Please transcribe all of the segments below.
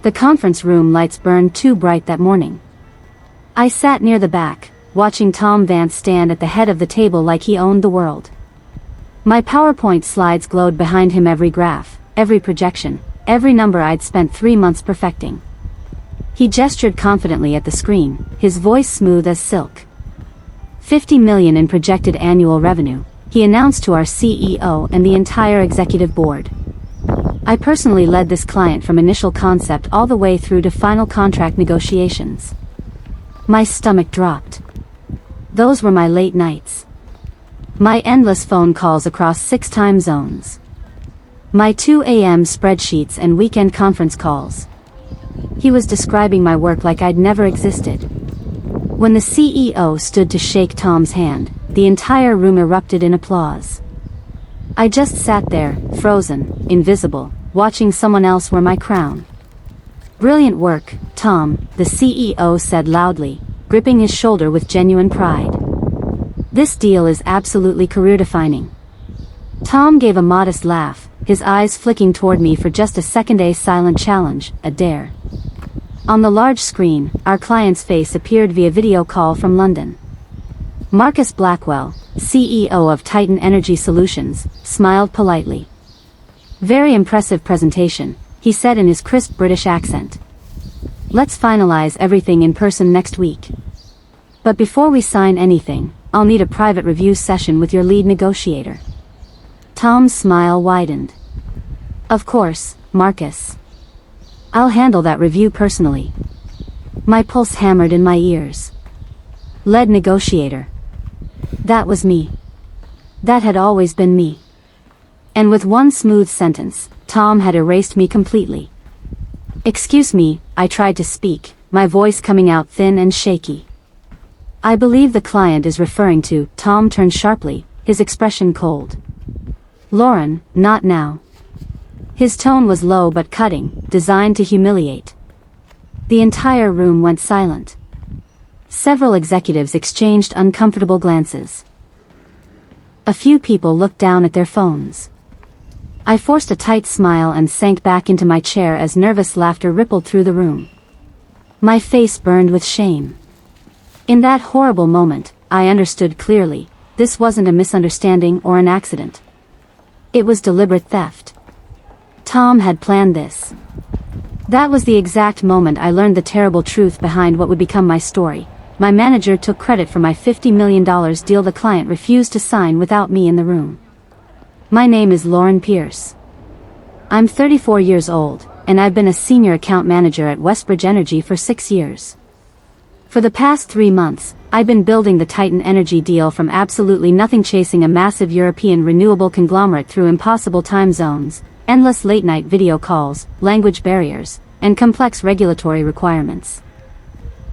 The conference room lights burned too bright that morning. I sat near the back, watching Tom Vance stand at the head of the table like he owned the world. My PowerPoint slides glowed behind him, every graph, every projection, every number I'd spent 3 months perfecting. He gestured confidently at the screen, his voice smooth as silk. 50 million in projected annual revenue, he announced to our CEO and the entire executive board. I personally led this client from initial concept all the way through to final contract negotiations. My stomach dropped. Those were my late nights. My endless phone calls across 6 time zones. My 2 a.m. spreadsheets and weekend conference calls. He was describing my work like I'd never existed. When the CEO stood to shake Tom's hand, the entire room erupted in applause. I just sat there, frozen, invisible, watching someone else wear my crown. "Brilliant work, Tom," the CEO said loudly, gripping his shoulder with genuine pride. "This deal is absolutely career-defining." Tom gave a modest laugh, his eyes flicking toward me for just a second. A silent challenge, a dare. On the large screen, our client's face appeared via video call from London. Marcus Blackwell, CEO of Titan Energy Solutions, smiled politely. "Very impressive presentation," he said in his crisp British accent. "Let's finalize everything in person next week. But before we sign anything, I'll need a private review session with your lead negotiator." Tom's smile widened. "Of course, Marcus. I'll handle that review personally." My pulse hammered in my ears. Lead negotiator. That was me. That had always been me. And with one smooth sentence, Tom had erased me completely. "Excuse me," I tried to speak, my voice coming out thin and shaky. "I believe the client is referring to," Tom turned sharply, his expression cold. "Lauren, not now." His tone was low but cutting, designed to humiliate. The entire room went silent. Several executives exchanged uncomfortable glances. A few people looked down at their phones. I forced a tight smile and sank back into my chair as nervous laughter rippled through the room. My face burned with shame. In that horrible moment, I understood clearly, this wasn't a misunderstanding or an accident. It was deliberate theft. Tom had planned this. That was the exact moment I learned the terrible truth behind what would become my story. My manager took credit for my $50 million deal the client refused to sign without me in the room. My name is Lauren Pierce. I'm 34 years old, and I've been a senior account manager at Westbridge Energy for 6 years. For the past 3 months, I've been building the Titan Energy deal from absolutely nothing, chasing a massive European renewable conglomerate through impossible time zones, endless late-night video calls, language barriers, and complex regulatory requirements.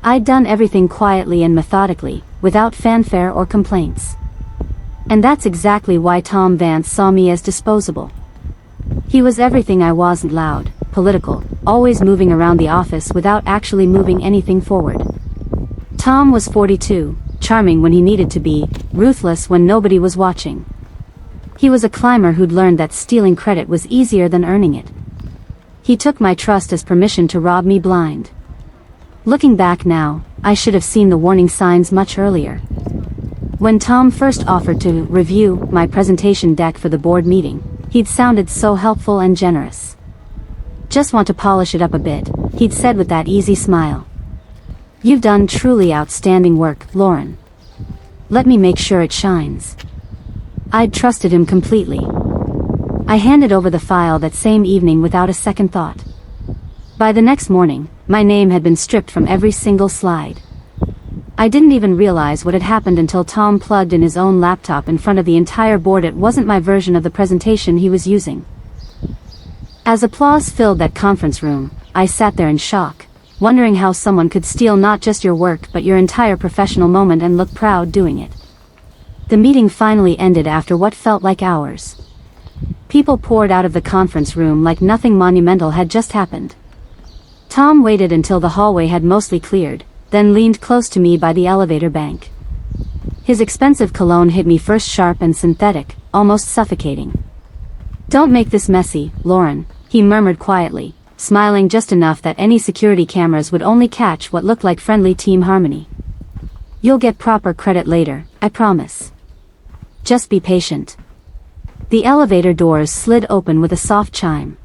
I'd done everything quietly and methodically, without fanfare or complaints. And that's exactly why Tom Vance saw me as disposable. He was everything I wasn't: loud, political, always moving around the office without actually moving anything forward. Tom was 42, charming when he needed to be, ruthless when nobody was watching. He was a climber who'd learned that stealing credit was easier than earning it. He took my trust as permission to rob me blind. Looking back now, I should have seen the warning signs much earlier. When Tom first offered to review my presentation deck for the board meeting, he'd sounded so helpful and generous. "Just want to polish it up a bit," he'd said with that easy smile. "You've done truly outstanding work, Lauren. Let me make sure it shines." I'd trusted him completely. I handed over the file that same evening without a second thought. By the next morning, my name had been stripped from every single slide. I didn't even realize what had happened until Tom plugged in his own laptop in front of the entire board. It wasn't my version of the presentation he was using. As applause filled that conference room, I sat there in shock, wondering how someone could steal not just your work but your entire professional moment and look proud doing it. The meeting finally ended after what felt like hours. People poured out of the conference room like nothing monumental had just happened. Tom waited until the hallway had mostly cleared, then leaned close to me by the elevator bank. His expensive cologne hit me first, sharp and synthetic, almost suffocating. "Don't make this messy, Lauren," he murmured quietly, smiling just enough that any security cameras would only catch what looked like friendly team harmony. "You'll get proper credit later, I promise. Just be patient." The elevator doors slid open with a soft chime.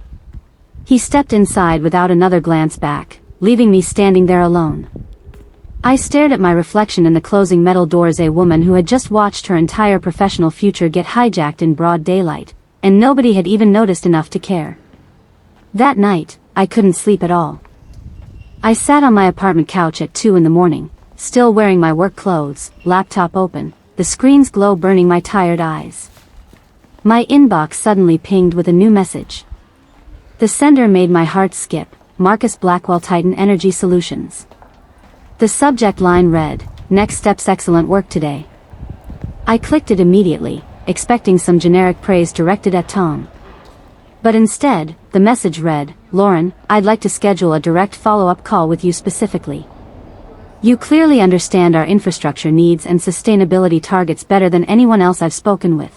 He stepped inside without another glance back, leaving me standing there alone. I stared at my reflection in the closing metal doors, a woman who had just watched her entire professional future get hijacked in broad daylight, and nobody had even noticed enough to care. That night, I couldn't sleep at all. I sat on my apartment couch at 2 in the morning, still wearing my work clothes, laptop open, the screen's glow burning my tired eyes. My inbox suddenly pinged with a new message. The sender made my heart skip. Marcus Blackwell, Titan Energy Solutions. The subject line read, "Next steps, excellent work today." I clicked it immediately, expecting some generic praise directed at Tom. But instead, the message read, "Lauren, I'd like to schedule a direct follow-up call with you specifically. You clearly understand our infrastructure needs and sustainability targets better than anyone else I've spoken with."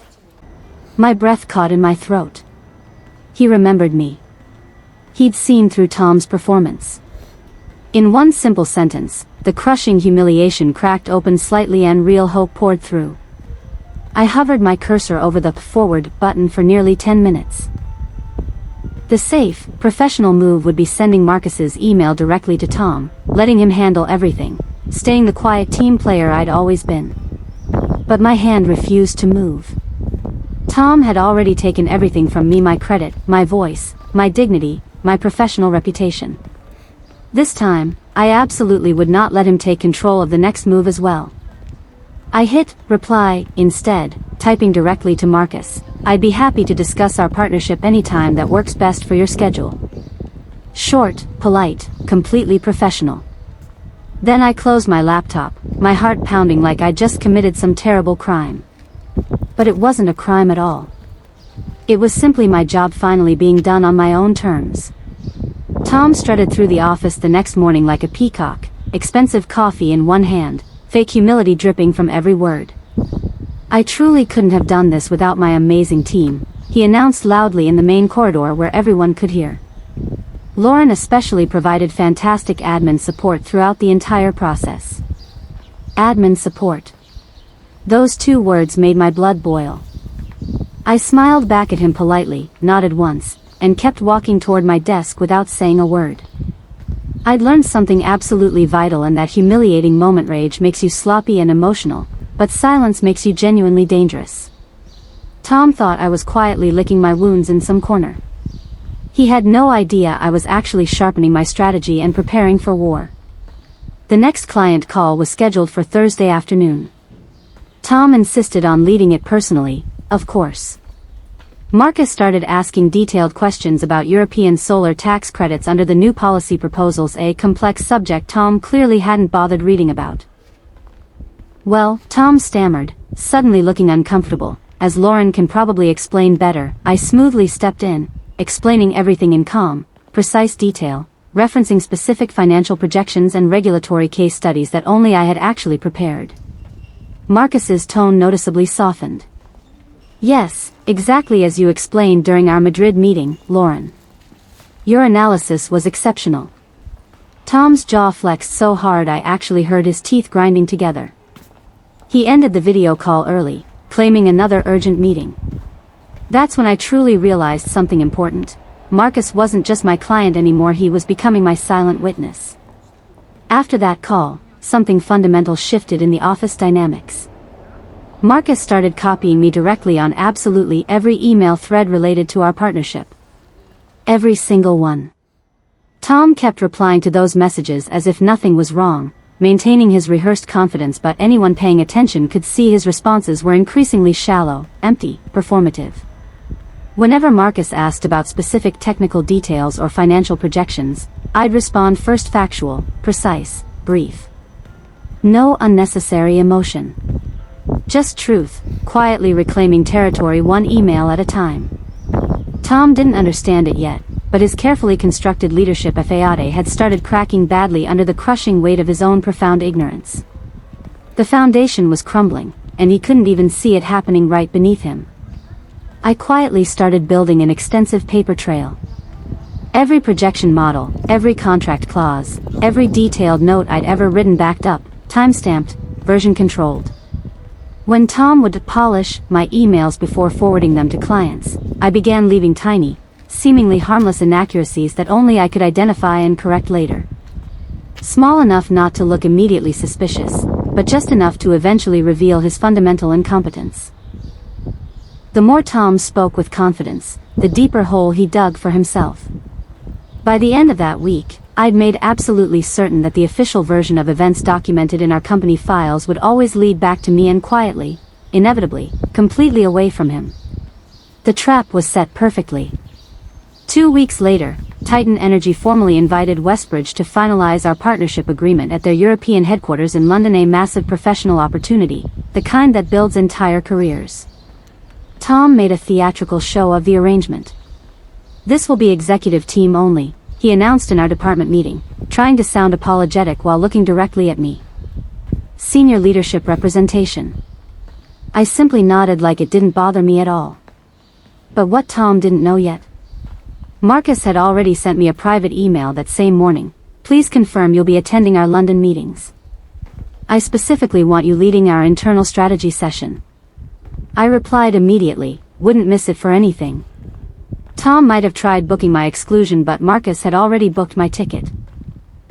My breath caught in my throat. He remembered me. He'd seen through Tom's performance. In one simple sentence, the crushing humiliation cracked open slightly and real hope poured through. I hovered my cursor over the forward button for nearly 10 minutes. The safe, professional move would be sending Marcus's email directly to Tom, letting him handle everything, staying the quiet team player I'd always been. But my hand refused to move. Tom had already taken everything from me: my credit, my voice, my dignity, my professional reputation. This time, I absolutely would not let him take control of the next move as well. I hit reply instead, typing directly to Marcus, "I'd be happy to discuss our partnership anytime that works best for your schedule." Short, polite, completely professional. Then I closed my laptop, my heart pounding like I'd just committed some terrible crime. But it wasn't a crime at all. It was simply my job finally being done on my own terms. Tom strutted through the office the next morning like a peacock, expensive coffee in one hand, fake humility dripping from every word. "I truly couldn't have done this without my amazing team," he announced loudly in the main corridor where everyone could hear. Lauren especially provided fantastic admin support throughout the entire process. Admin support. Those two words made my blood boil. I smiled back at him politely, nodded once, and kept walking toward my desk without saying a word. I'd learned something absolutely vital, and that humiliating moment: rage makes you sloppy and emotional, but silence makes you genuinely dangerous. Tom thought I was quietly licking my wounds in some corner. He had no idea I was actually sharpening my strategy and preparing for war. The next client call was scheduled for Thursday afternoon. Tom insisted on leading it personally, of course. Marcus started asking detailed questions about European solar tax credits under the new policy proposals, a complex subject Tom clearly hadn't bothered reading about. "Well," Tom stammered, suddenly looking uncomfortable, "as Lauren can probably explain better." I smoothly stepped in, explaining everything in calm, precise detail, referencing specific financial projections and regulatory case studies that only I had actually prepared. Marcus's tone noticeably softened. "Yes, exactly as you explained during our Madrid meeting, Lauren. Your analysis was exceptional." Tom's jaw flexed so hard I actually heard his teeth grinding together. He ended the video call early, claiming another urgent meeting. That's when I truly realized something important. Marcus wasn't just my client anymore, he was becoming my silent witness. After that call, something fundamental shifted in the office dynamics. Marcus started copying me directly on absolutely every email thread related to our partnership. Every single one. Tom kept replying to those messages as if nothing was wrong, maintaining his rehearsed confidence, but anyone paying attention could see his responses were increasingly shallow, empty, performative. Whenever Marcus asked about specific technical details or financial projections, I'd respond first: factual, precise, brief. No unnecessary emotion. Just truth, quietly reclaiming territory one email at a time. Tom didn't understand it yet, but his carefully constructed leadership FAAD had started cracking badly under the crushing weight of his own profound ignorance. The foundation was crumbling, and he couldn't even see it happening right beneath him. I quietly started building an extensive paper trail. Every projection model, every contract clause, every detailed note I'd ever written backed up, time-stamped, version-controlled. When Tom would polish my emails before forwarding them to clients, I began leaving tiny, seemingly harmless inaccuracies that only I could identify and correct later. Small enough not to look immediately suspicious, but just enough to eventually reveal his fundamental incompetence. The more Tom spoke with confidence, the deeper hole he dug for himself. By the end of that week, I'd made absolutely certain that the official version of events documented in our company files would always lead back to me and quietly, inevitably, completely away from him. The trap was set perfectly. 2 weeks later, Titan Energy formally invited Westbridge to finalize our partnership agreement at their European headquarters in London, a massive professional opportunity, the kind that builds entire careers. Tom made a theatrical show of the arrangement. "This will be executive team only," he announced in our department meeting, trying to sound apologetic while looking directly at me. "Senior leadership representation." I simply nodded like it didn't bother me at all. But what Tom didn't know yet. Marcus had already sent me a private email that same morning. "Please confirm you'll be attending our London meetings. I specifically want you leading our internal strategy session." I replied immediately, wouldn't miss it for anything. Tom might have tried booking my exclusion, but Marcus had already booked my ticket.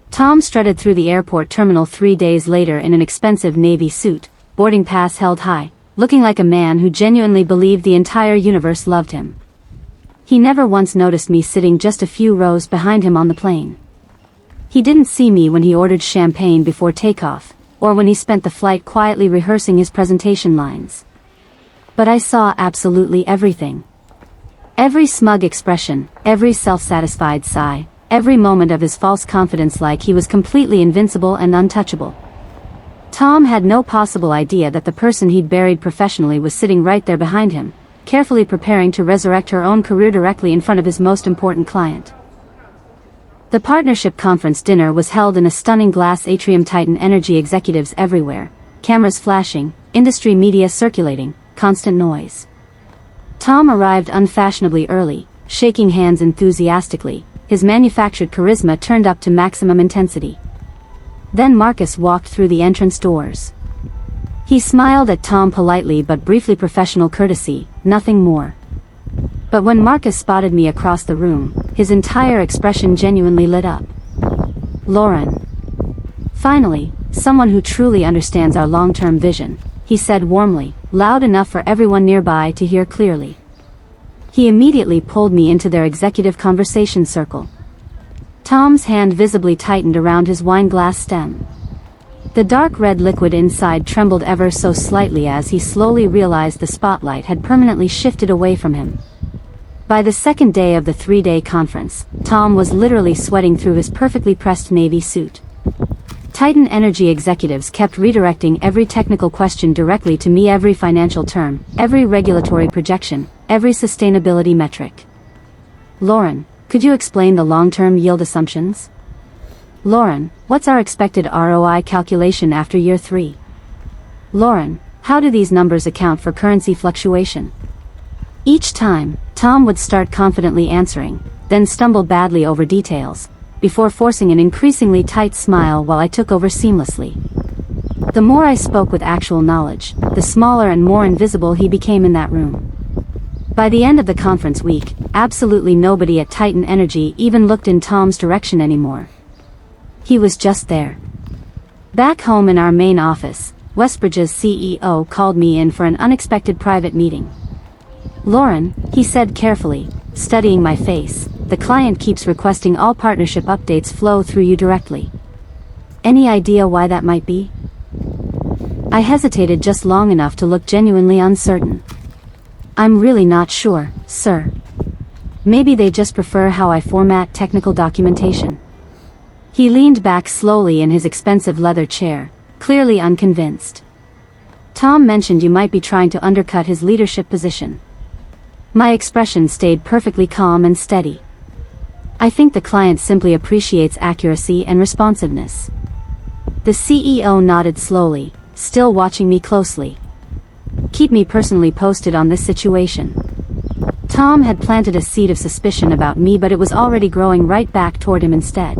Tom strutted through the airport terminal 3 days later in an expensive navy suit, boarding pass held high, looking like a man who genuinely believed the entire universe loved him. He never once noticed me sitting just a few rows behind him on the plane. He didn't see me when he ordered champagne before takeoff, or when he spent the flight quietly rehearsing his presentation lines. But I saw absolutely everything. Every smug expression, every self-satisfied sigh, every moment of his false confidence, like he was completely invincible and untouchable. Tom had no possible idea that the person he'd buried professionally was sitting right there behind him, carefully preparing to resurrect her own career directly in front of his most important client. The partnership conference dinner was held in a stunning glass atrium. Titan Energy executives everywhere, cameras flashing, industry media circulating, constant noise. Tom arrived unfashionably early, shaking hands enthusiastically, his manufactured charisma turned up to maximum intensity. Then Marcus walked through the entrance doors. He smiled at Tom politely but briefly, professional courtesy, nothing more. But when Marcus spotted me across the room, his entire expression genuinely lit up. "Lauren. Finally, someone who truly understands our long-term vision," he said warmly, loud enough for everyone nearby to hear clearly. He immediately pulled me into their executive conversation circle. Tom's hand visibly tightened around his wine glass stem. The dark red liquid inside trembled ever so slightly as he slowly realized the spotlight had permanently shifted away from him. By the second day of the 3-day conference, Tom was literally sweating through his perfectly pressed navy suit. Titan Energy executives kept redirecting every technical question directly to me, every financial term, every regulatory projection, every sustainability metric. "Lauren, could you explain the long-term yield assumptions? Lauren, what's our expected ROI calculation after year 3? Lauren, how do these numbers account for currency fluctuation?" Each time, Tom would start confidently answering, then stumble badly over details, before forcing an increasingly tight smile while I took over seamlessly. The more I spoke with actual knowledge, the smaller and more invisible he became in that room. By the end of the conference week, absolutely nobody at Titan Energy even looked in Tom's direction anymore. He was just there. Back home in our main office, Westbridge's CEO called me in for an unexpected private meeting. "Lauren," he said carefully, studying my face, "the client keeps requesting all partnership updates flow through you directly. Any idea why that might be?" I hesitated just long enough to look genuinely uncertain. "I'm really not sure, sir. Maybe they just prefer how I format technical documentation." He leaned back slowly in his expensive leather chair, clearly unconvinced. "Tom mentioned you might be trying to undercut his leadership position." My expression stayed perfectly calm and steady. "I think the client simply appreciates accuracy and responsiveness." The CEO nodded slowly, still watching me closely. "Keep me personally posted on this situation." Tom had planted a seed of suspicion about me, but it was already growing right back toward him instead.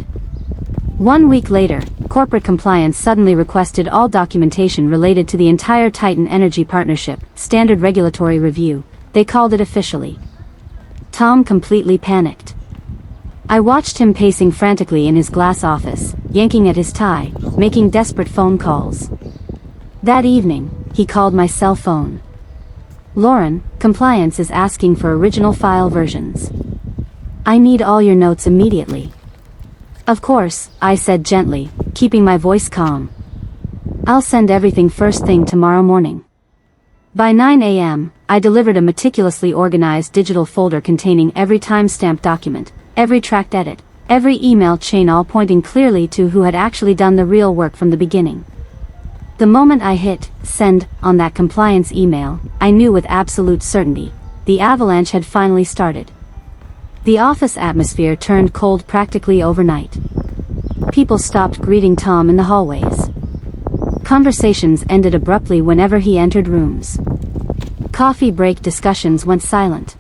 1 week later, corporate compliance suddenly requested all documentation related to the entire Titan Energy Partnership, standard regulatory review, they called it officially. Tom completely panicked. I watched him pacing frantically in his glass office, yanking at his tie, making desperate phone calls. That evening, he called my cell phone. "Lauren, compliance is asking for original file versions. I need all your notes immediately." "Of course," I said gently, keeping my voice calm. "I'll send everything first thing tomorrow morning." By 9 a.m., I delivered a meticulously organized digital folder containing every timestamped document, every tracked edit, every email chain, all pointing clearly to who had actually done the real work from the beginning. The moment I hit send on that compliance email, I knew with absolute certainty, the avalanche had finally started. The office atmosphere turned cold practically overnight. People stopped greeting Tom in the hallways. Conversations ended abruptly whenever he entered rooms. Coffee break discussions went silent.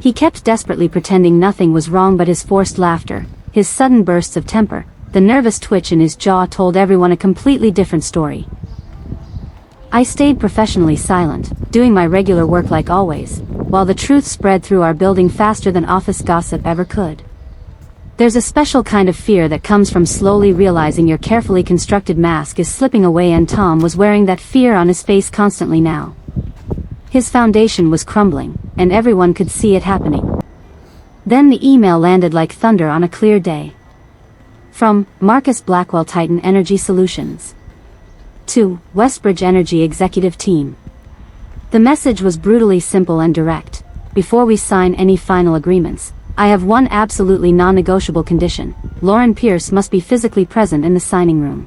He kept desperately pretending nothing was wrong, but his forced laughter, his sudden bursts of temper, the nervous twitch in his jaw told everyone a completely different story. I stayed professionally silent, doing my regular work like always, while the truth spread through our building faster than office gossip ever could. There's a special kind of fear that comes from slowly realizing your carefully constructed mask is slipping away, and Tom was wearing that fear on his face constantly now. His foundation was crumbling, and everyone could see it happening. Then the email landed like thunder on a clear day. From Marcus Blackwell, Titan Energy Solutions. To Westbridge Energy Executive Team. The message was brutally simple and direct. "Before we sign any final agreements, I have one absolutely non-negotiable condition. Lauren Pierce must be physically present in the signing room."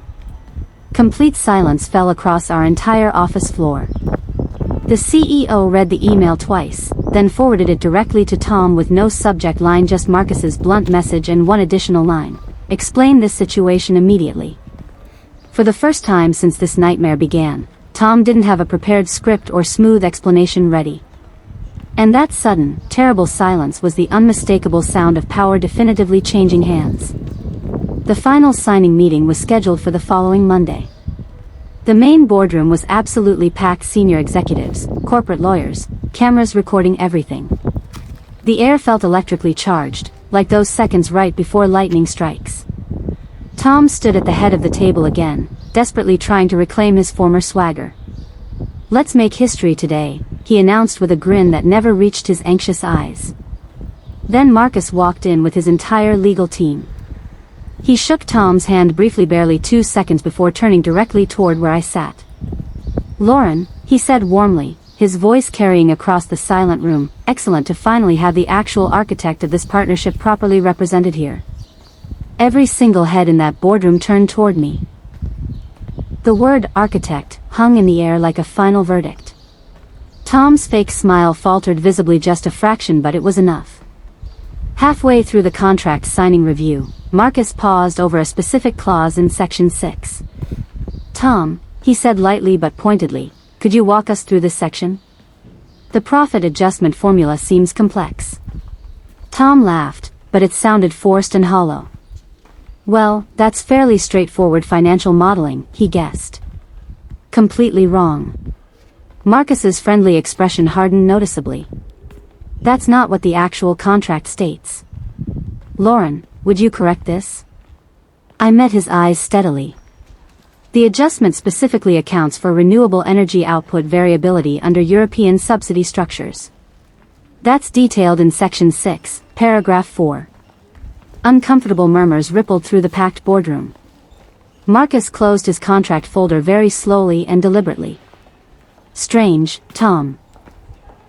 Complete silence fell across our entire office floor. The CEO read the email twice, then forwarded it directly to Tom with no subject line, just Marcus's blunt message and one additional line: "Explain this situation immediately." For the first time since this nightmare began, Tom didn't have a prepared script or smooth explanation ready. And that sudden, terrible silence was the unmistakable sound of power definitively changing hands. The final signing meeting was scheduled for the following Monday. The main boardroom was absolutely packed: senior executives, corporate lawyers, cameras recording everything. The air felt electrically charged, like those seconds right before lightning strikes. Tom stood at the head of the table again, desperately trying to reclaim his former swagger. "Let's make history today," he announced with a grin that never reached his anxious eyes. Then Marcus walked in with his entire legal team. He shook Tom's hand briefly, barely 2 seconds before turning directly toward where I sat. "Lauren," he said warmly, his voice carrying across the silent room, "excellent to finally have the actual architect of this partnership properly represented here." Every single head in that boardroom turned toward me. The word architect hung in the air like a final verdict. Tom's fake smile faltered visibly, just a fraction, but it was enough. Halfway through the contract signing review, Marcus paused over a specific clause in Section 6. "Tom," he said lightly but pointedly, "could you walk us through this section? The profit adjustment formula seems complex." Tom laughed, but it sounded forced and hollow. "Well, that's fairly straightforward financial modeling," he guessed. "Completely wrong." Marcus's friendly expression hardened noticeably. "That's not what the actual contract states. Lauren, would you correct this?" I met his eyes steadily. "The adjustment specifically accounts for renewable energy output variability under European subsidy structures. That's detailed in Section 6, Paragraph 4. Uncomfortable murmurs rippled through the packed boardroom. Marcus closed his contract folder very slowly and deliberately. "Strange, Tom.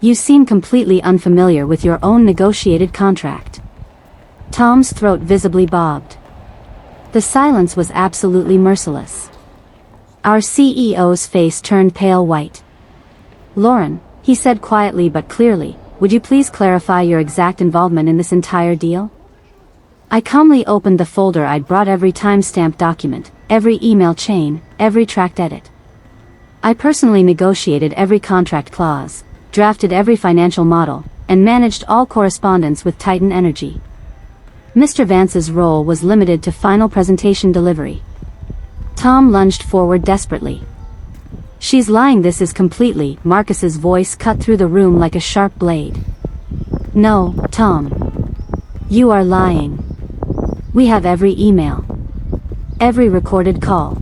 You seem completely unfamiliar with your own negotiated contract." Tom's throat visibly bobbed. The silence was absolutely merciless. Our CEO's face turned pale white. "Lauren," he said quietly but clearly, "would you please clarify your exact involvement in this entire deal?" I calmly opened the folder I'd brought, every timestamped document, every email chain, every tracked edit. I personally negotiated every contract clause, drafted every financial model, and managed all correspondence with Titan Energy. Mr. Vance's role was limited to final presentation delivery. Tom lunged forward desperately. "She's lying, this is completely," Marcus's voice cut through the room like a sharp blade. "No, Tom. You are lying. We have every email. Every recorded call.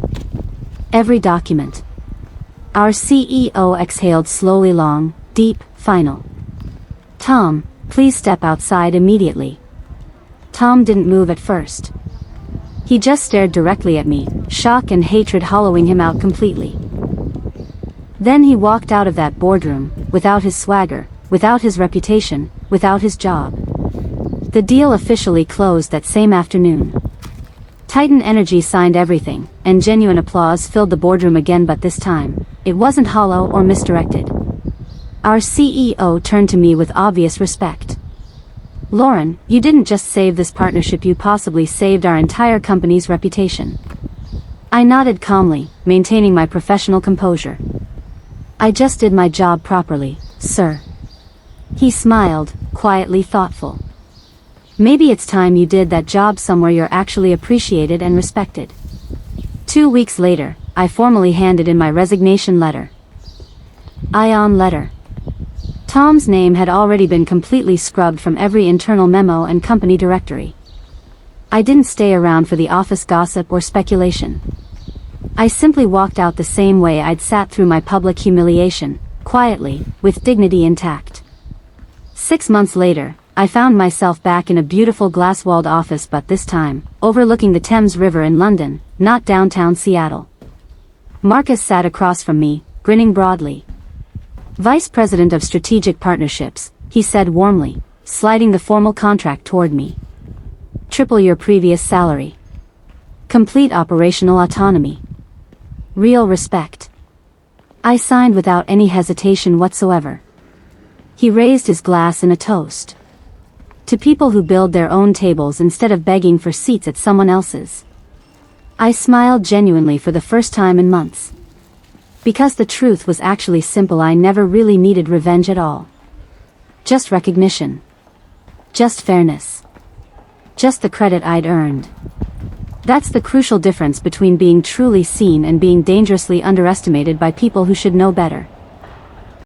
Every document." Our CEO exhaled slowly, long, deep, final. "Tom, please step outside immediately." Tom didn't move at first. He just stared directly at me, shock and hatred hollowing him out completely. Then he walked out of that boardroom, without his swagger, without his reputation, without his job. The deal officially closed that same afternoon. Titan Energy signed everything, and genuine applause filled the boardroom again, but this time, it wasn't hollow or misdirected. Our CEO turned to me with obvious respect. "Lauren, you didn't just save this partnership, you possibly saved our entire company's reputation." I nodded calmly, maintaining my professional composure. "I just did my job properly, sir." He smiled, quietly thoughtful. "Maybe it's time you did that job somewhere you're actually appreciated and respected." 2 weeks later, I formally handed in my resignation letter. Ion letter. Tom's name had already been completely scrubbed from every internal memo and company directory. I didn't stay around for the office gossip or speculation. I simply walked out the same way I'd sat through my public humiliation, quietly, with dignity intact. 6 months later, I found myself back in a beautiful glass-walled office, but this time, overlooking the Thames River in London, not downtown Seattle. Marcus sat across from me, grinning broadly. "Vice President of Strategic Partnerships," he said warmly, sliding the formal contract toward me. "Triple your previous salary. Complete operational autonomy. Real respect." I signed without any hesitation whatsoever. He raised his glass in a toast. "To people who build their own tables instead of begging for seats at someone else's." I smiled genuinely for the first time in months. Because the truth was actually simple, I never really needed revenge at all. Just recognition. Just fairness. Just the credit I'd earned. That's the crucial difference between being truly seen and being dangerously underestimated by people who should know better.